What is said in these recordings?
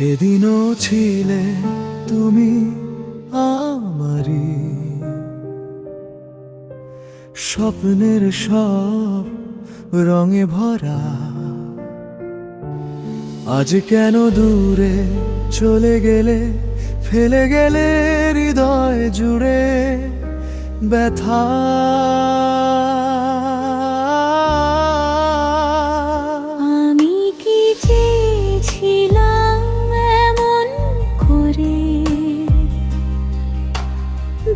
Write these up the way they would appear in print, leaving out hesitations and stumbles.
সেদিনও ছিলে তুমি আমারই স্বপ্নের সব রঙে ভরা। আজ কেন দূরে চলে গেলে, ফেলে গেলে হৃদয় জুড়ে ব্যথা। আমি কি চেয়েছিলাম এমন করে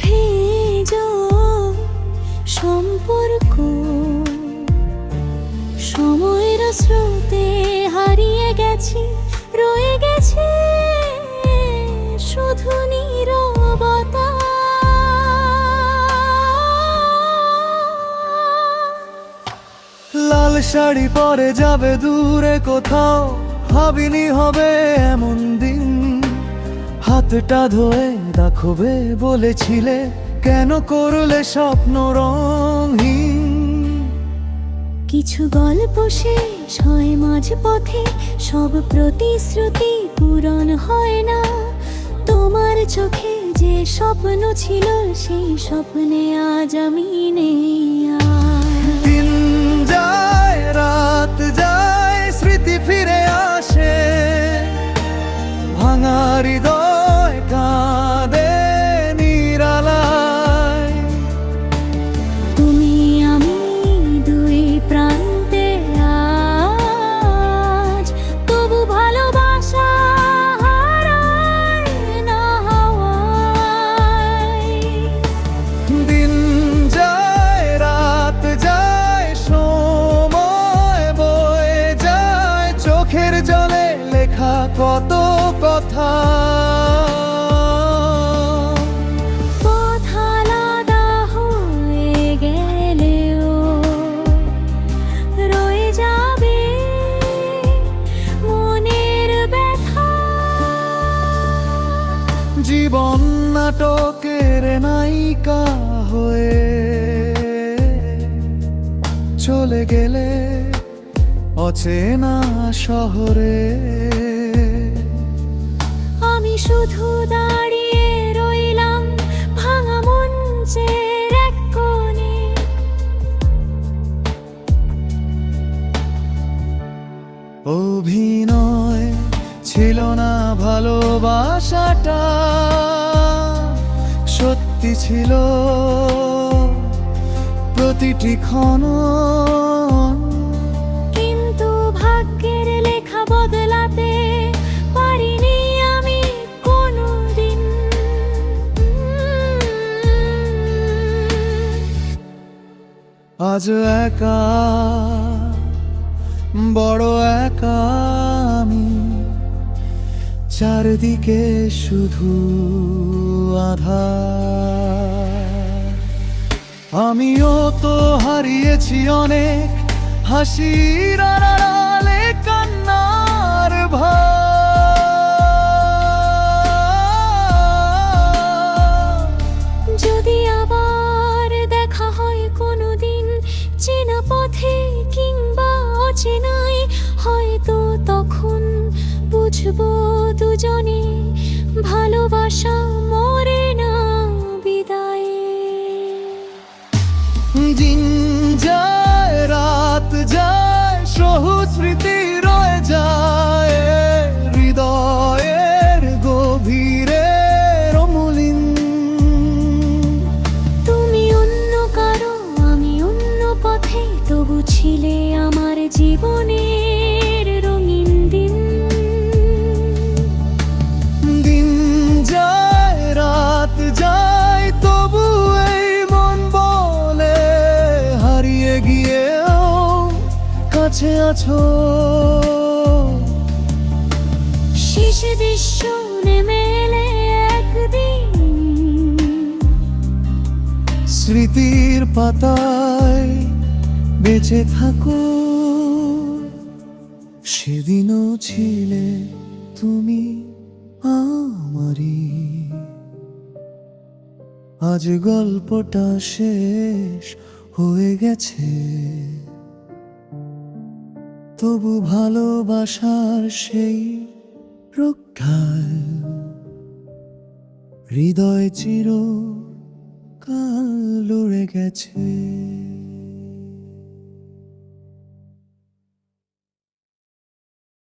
ভেজো সম্পর্ক, সময়ের স্রোতে হারিয়ে গেছি, রয়ে গেছে শুধু নীরবতা। লাল শাড়ি পরে যাবে দূরে কোথাও, ভাবিনি হবে এমন দিন। হাতটা ধোয়ে দেখবে বলেছিলে, কেন করলে স্বপ্ন রঙহীন। কিছু গল্প শেষ হয় মাঝ পথে, সব প্রতিশ্রুতি পূরণ হয় না। তোমার চোখে যে স্বপ্ন ছিল, সেই স্বপ্নে আজ আমি নেই আর। দিন যায় রাত যায়, স্মৃতি ফিরে আসে, ভাঙা হৃদয় কাঁদে নিরালায়। তুমি আমি দুই প্রান্তে আজ, তবু ভালোবাসা হারায় না হাওয়ায়। দিন যায় রাত যায়, সময় বয়ে যায়, চোখের জলে লেখা কত কথা। পথ আলাদা হয়ে গেলেও রয়ে যাবে মনের ব্যথা। জীবন নাটকের নায়িকা হয়ে চলে গেলে অচেনা শহরে। আমি শুধু দাঁড়িয়ে রইলাম ভাঙা মঞ্চের এক কোণে। অভিনয় ছিল না ভালোবাসাটা, সত্যি ছিল প্রতিটি ক্ষণ। কিন্তু ভাগ্যের লেখা বদলাতে পারিনি আমি কোনোদিন। আজ একা, বড় একা আমি, চারদিকে শুধু আধার। আমিও তো হারিয়েছি অনেক, হাসির আড়ালে কান্নার ভার। যদি আবার দেখা হয় কোনোদিন, চেনা পথে কিংবা অচেনায়, হয়তো তখন বুঝবো দুজনে ভালোবাসা মরে না বিদায়ে। দিন যায় রাত যায়, সহজ স্মৃতি রয়ে যায় হৃদয়ের গভীরে অমলিন। তুমি অন্য কারো, আমি অন্য পথে, তবু ছিলে আমার জীবনের রঙিন দিন। দিন যায় রাত যায়, তবু এই মন বলে হারিয়ে গিয়েও কাছে আছো। শেষ দৃশ্য নেমে এলে একদিন, স্মৃতির পাতায় বেঁচে থাকো। সেদিনও ছিলে তুমি আমারই, আজ গল্পটা শেষ হয়ে গেছে। তবু ভালোবাসার সেই রক্ষায় হৃদয় চির কাল লড়ে গেছে।